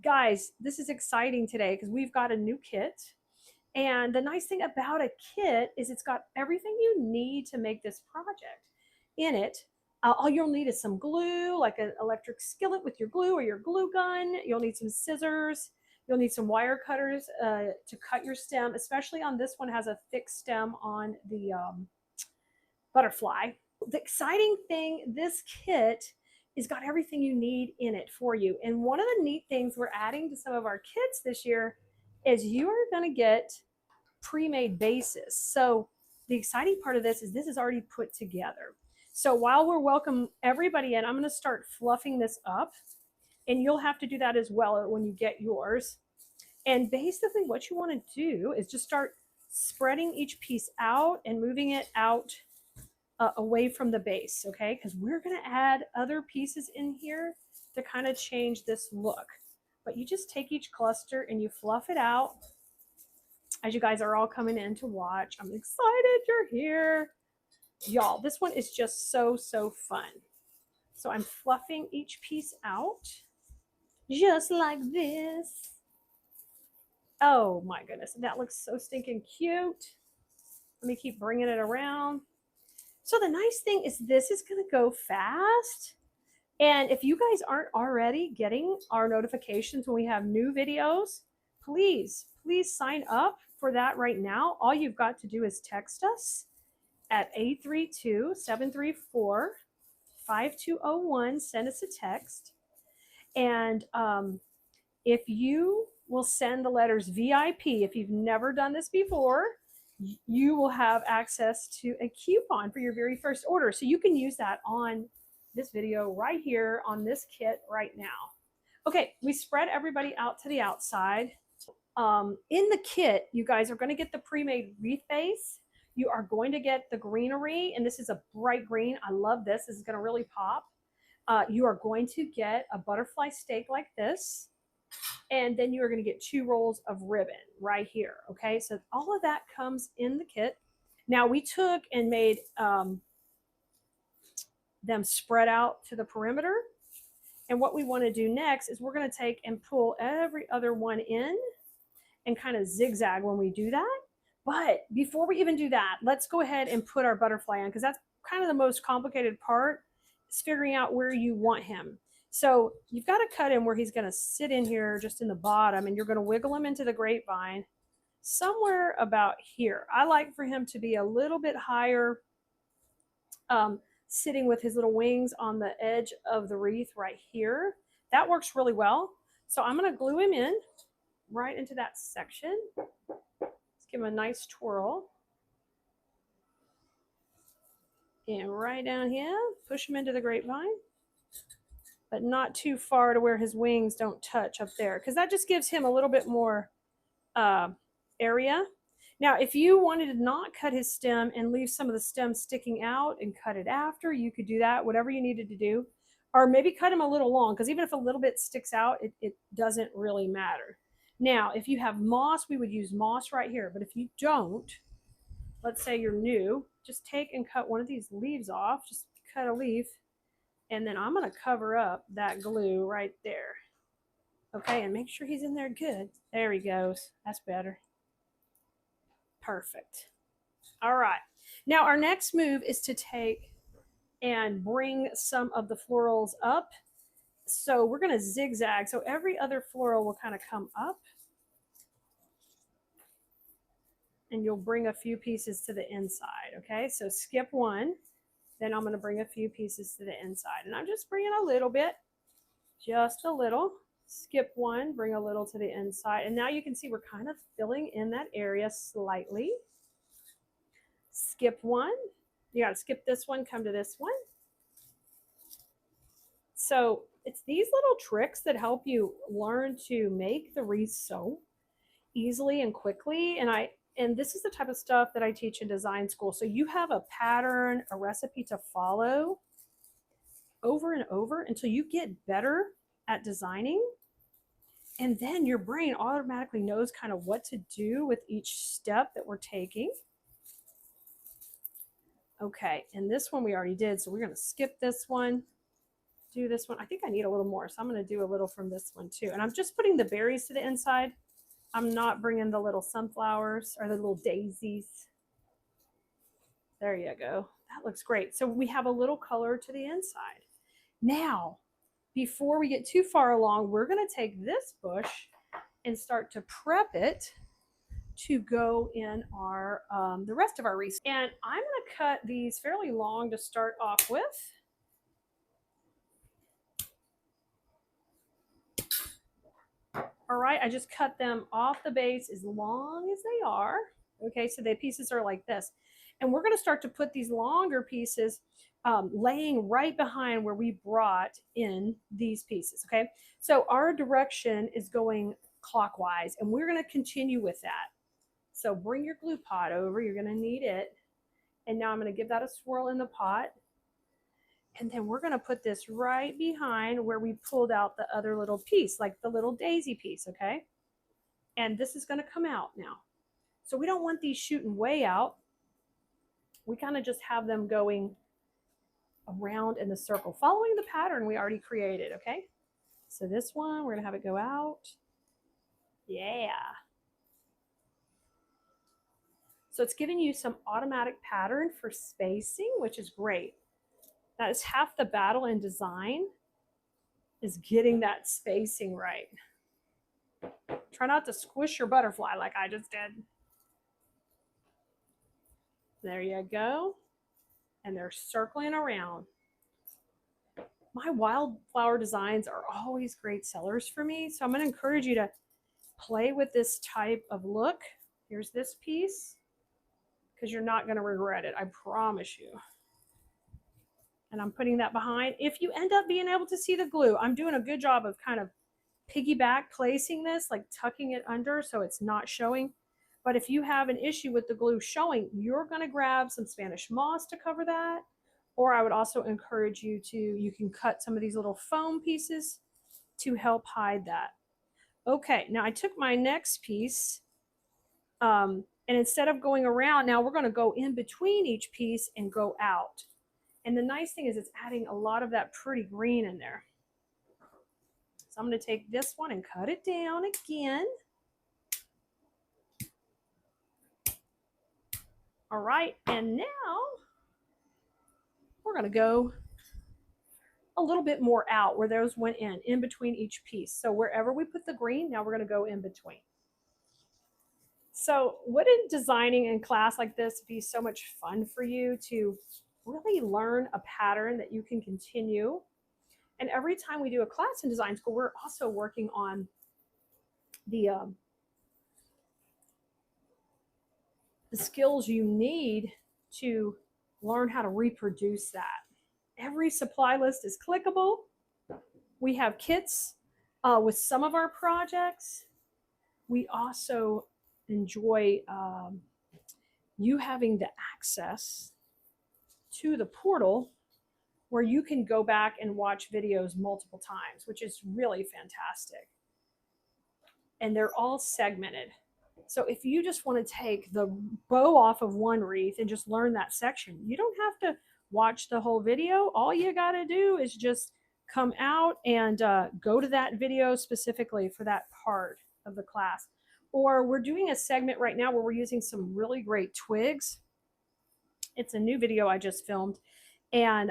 guys, this is exciting today because we've got a new kit. And the nice thing about a kit is it's got everything you need to make this project in it. All you'll need is some glue, like an electric skillet with your glue or your glue gun. You'll need some scissors. You'll need some wire cutters to cut your stem, especially on this one has a thick stem on the butterfly. The exciting thing, this kit is got everything you need in it for you. And one of the neat things we're adding to some of our kits this year is you are going to get pre-made bases. So the exciting part of this is already put together. So while we're welcome everybody in, I'm going to start fluffing this up, and you'll have to do that as well when you get yours. And basically what you want to do is just start spreading each piece out and moving it out away from the base, okay? Because we're going to add other pieces in here to kind of change this look. But you just take each cluster and you fluff it out as you guys are all coming in to watch. I'm excited you're here. Y'all, this one is just so fun. So I'm fluffing each piece out just like this. Oh my goodness, that looks so stinking cute. Let me keep bringing it around. So the nice thing is this is going to go fast. And if you guys aren't already getting our notifications when we have new videos, please sign up for that right now. All you've got to do is text us at 832-734-5201. Send us a text. And if you will send the letters VIP, if you've never done this before, you will have access to a coupon for your very first order. So you can use that on this video right here on this kit right now. Okay, we spread everybody out to the outside. In the kit, you guys are going to get the pre-made wreath base. You are going to get the greenery, and this is a bright green. I love this. This is going to really pop. You are going to get a butterfly stake like this. And then you are going to get 2 rolls of ribbon right here. Okay, so all of that comes in the kit. Now we took and made them spread out to the perimeter. And what we want to do next is we're going to take and pull every other one in and kind of zigzag when we do that. But before we even do that, let's go ahead and put our butterfly in, because that's kind of the most complicated part, is figuring out where you want him. So you've got to cut him where he's going to sit in here just in the bottom, and you're going to wiggle him into the grapevine somewhere about here. I like for him to be a little bit higher, sitting with his little wings on the edge of the wreath right here. That works really well. So I'm going to glue him in right into that section. Let's give him a nice twirl. And right down here, push him into the grapevine, but not too far to where his wings don't touch up there, because that just gives him a little bit more area. Now, if you wanted to not cut his stem and leave some of the stem sticking out and cut it after, you could do that, whatever you needed to do. Or maybe cut him a little long, because even if a little bit sticks out, it doesn't really matter. Now, if you have moss, we would use moss right here. But if you don't, let's say you're new, just take and cut one of these leaves off. Just cut a leaf. And then I'm going to cover up that glue right there. Okay, and make sure he's in there good. There he goes. That's better. Perfect. All right. Now our next move is to take and bring some of the florals up. So we're going to zigzag. So every other floral will kind of come up. And you'll bring a few pieces to the inside. Okay, so skip one. Then I'm going to bring a few pieces to the inside. And I'm just bringing a little bit. Just a little. Skip one, bring a little to the inside. And now you can see we're kind of filling in that area slightly. Skip one. You got to skip this one, come to this one. So it's these little tricks that help you learn to make the wreath so easily and quickly. And this is the type of stuff that I teach in design school. So you have a pattern, a recipe to follow over and over until you get better at designing. And then your brain automatically knows kind of what to do with each step that we're taking. Okay, and this one we already did, so we're going to skip this one. do this one. I think I need a little more, so I'm going to do a little from this one too. And I'm just putting the berries to the inside. I'm not bringing the little sunflowers or the little daisies. There you go. That looks great. So we have a little color to the inside. Now, before we get too far along, we're going to take this bush and start to prep it to go in our the rest of our wreath. And I'm going to cut these fairly long to start off with. All right, I just cut them off the base as long as they are. Okay, so the pieces are like this. And we're going to start to put these longer pieces laying right behind where we brought in these pieces. Okay, so our direction is going clockwise, and we're going to continue with that. So bring your glue pot over. You're going to need it. And now I'm going to give that a swirl in the pot. And then we're going to put this right behind where we pulled out the other little piece, like the little daisy piece, okay? And this is going to come out now. So we don't want these shooting way out. We kind of just have them going around in the circle, following the pattern we already created, okay? So this one, we're going to have it go out. Yeah. So it's giving you some automatic pattern for spacing, which is great. That is half the battle in design, is getting that spacing right. Try not to squish your butterfly like I just did. There you go. And they're circling around. My wildflower designs are always great sellers for me. So I'm going to encourage you to play with this type of look. Here's this piece, because you're not going to regret it. I promise you. And I'm putting that behind. If you end up being able to see the glue, I'm doing a good job of kind of piggyback placing this, like tucking it under so it's not showing. But if you have an issue with the glue showing, you're going to grab some Spanish moss to cover that. Or I would also encourage you to, you can cut some of these little foam pieces to help hide that. Okay, now I took my next piece and instead of going around, now we're going to go in between each piece and go out. And the nice thing is it's adding a lot of that pretty green in there. So I'm going to take this one and cut it down again. All right, and now we're going to go a little bit more out where those went in between each piece. So wherever we put the green, now we're going to go in between. So wouldn't designing in class like this be so much fun for you to really learn a pattern that you can continue? And every time we do a class in design school, we're also working on the skills you need to learn how to reproduce that. Every supply list is clickable. We have kits with some of our projects. We also enjoy you having the access to the portal where you can go back and watch videos multiple times, which is really fantastic. And they're all segmented. So if you just want to take the bow off of one wreath and just learn that section, you don't have to watch the whole video. All you got to do is just come out and go to that video specifically for that part of the class. Or we're doing a segment right now where we're using some really great twigs. It's a new video I just filmed, and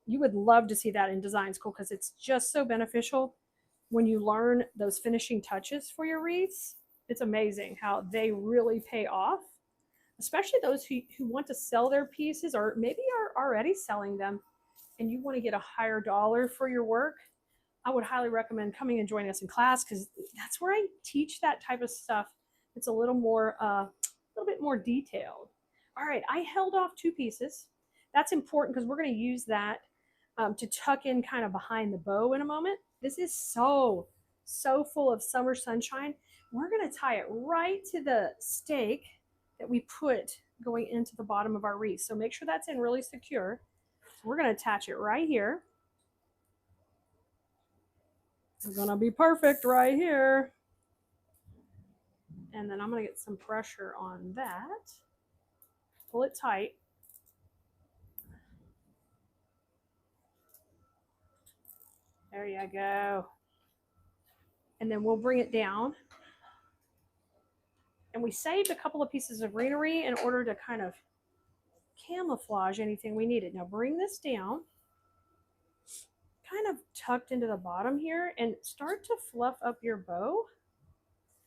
you would love to see that in design school because it's just so beneficial when you learn those finishing touches for your wreaths. It's amazing how they really pay off, especially those who want to sell their pieces or maybe are already selling them and you want to get a higher dollar for your work. I would highly recommend coming and joining us in class because that's where I teach that type of stuff. It's a little bit more detailed. All right, I held off two pieces. That's important because we're going to use that to tuck in kind of behind the bow in a moment. This is so full of summer sunshine. We're going to tie it right to the stake that we put going into the bottom of our wreath. So make sure that's in really secure. We're going to attach it right here. It's going to be perfect right here. And then I'm going to get some pressure on that. Pull it tight. There you go. And then we'll bring it down. And we saved a couple of pieces of greenery in order to kind of camouflage anything we needed. Now bring this down, kind of tucked into the bottom here, and start to fluff up your bow.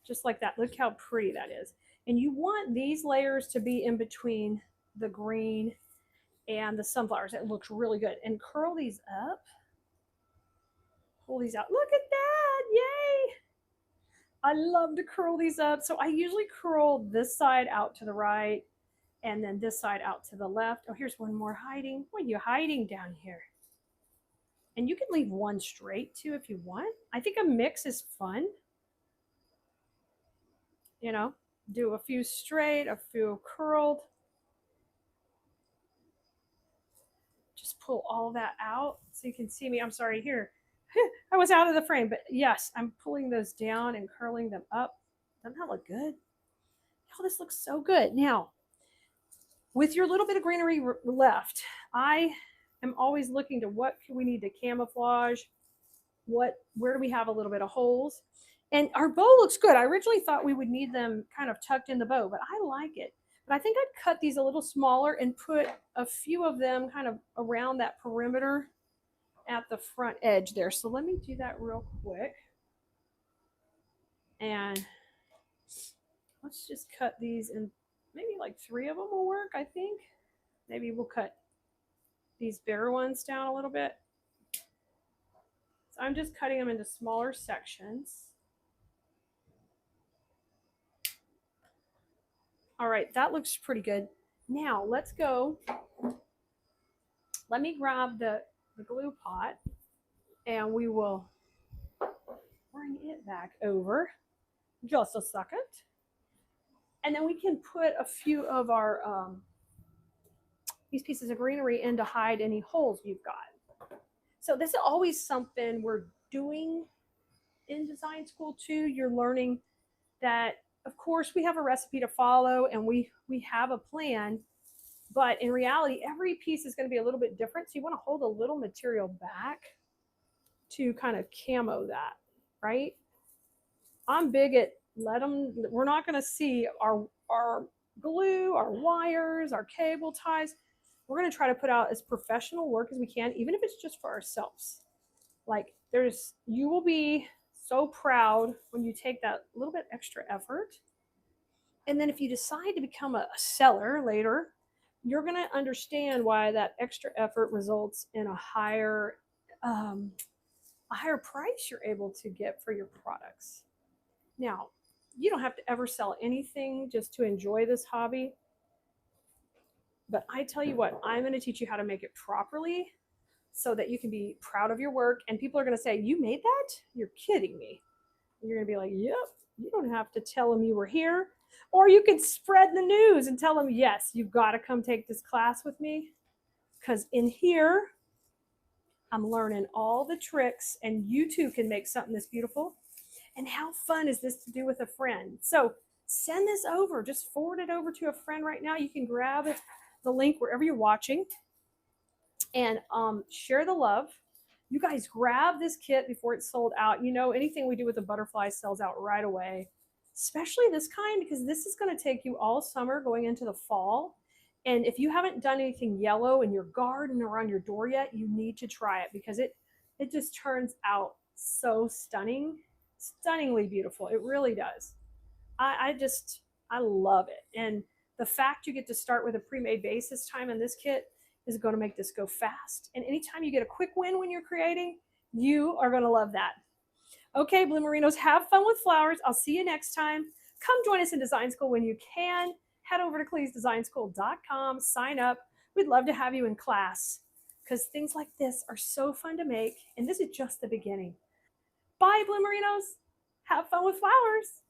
Just like that. Look how pretty that is. And you want these layers to be in between the green and the sunflowers. It looks really good. And curl these up. Pull these out. Look at that. Yay. I love to curl these up. So I usually curl this side out to the right and then this side out to the left. Oh, here's one more hiding. What are you hiding down here? And you can leave one straight too if you want. I think a mix is fun. You know, do a few straight, a few curled. Just pull all that out so you can see me. I'm sorry, here. I was out of the frame, but yes, I'm pulling those down and curling them up. Doesn't that look good? Oh, this looks so good. Now, with your little bit of greenery left, I am always looking to what we need to camouflage, where do we have a little bit of holes. And our bow looks good. I originally thought we would need them kind of tucked in the bow, but I like it. But I think I'd cut these a little smaller and put a few of them kind of around that perimeter at the front edge there. So let me do that real quick. And let's just cut these, and maybe like 3 of them will work, I think. Maybe we'll cut these bigger ones down a little bit. So I'm just cutting them into smaller sections. All right, that looks pretty good. Now let's go. Let me grab the glue pot and we will bring it back over just a second. And then we can put a few of our these pieces of greenery in to hide any holes you've got. So this is always something we're doing in design school too. You're learning that, of course, we have a recipe to follow and we have a plan, but in reality, every piece is going to be a little bit different. So you want to hold a little material back to kind of camo that, right? I'm big at we're not going to see our glue, our wires, our cable ties. We're going to try to put out as professional work as we can, even if it's just for ourselves. Like you will be so proud when you take that little bit extra effort. And then if you decide to become a seller later, you're going to understand why that extra effort results in a higher price you're able to get for your products. Now, you don't have to ever sell anything just to enjoy this hobby. But I tell you what, I'm going to teach you how to make it properly so that you can be proud of your work. And people are going to say, you made that? You're kidding me. And you're going to be like, yep, you don't have to tell them you were here. Or you could spread the news and tell them, yes, you've got to come take this class with me. Because in here, I'm learning all the tricks and you too can make something this beautiful. And how fun is this to do with a friend? So send this over, just forward it over to a friend right now. You can grab the link wherever you're watching and share the love. You guys grab this kit before it's sold out. You know, anything we do with the butterfly sells out right away, especially this kind, because this is going to take you all summer going into the fall. And if you haven't done anything yellow in your garden or on your door yet, you need to try it because it just turns out so stunningly beautiful. It really does. I love it. And the fact you get to start with a pre-made base this time in this kit is going to make this go fast. And anytime you get a quick win when you're creating, you are going to love that. Okay, Bloomerinos, have fun with flowers. I'll see you next time. Come join us in design school when you can. Head over to cleesdesignschool.com, sign up. We'd love to have you in class because things like this are so fun to make. And this is just the beginning. Bye, Bloomerinos. Have fun with flowers.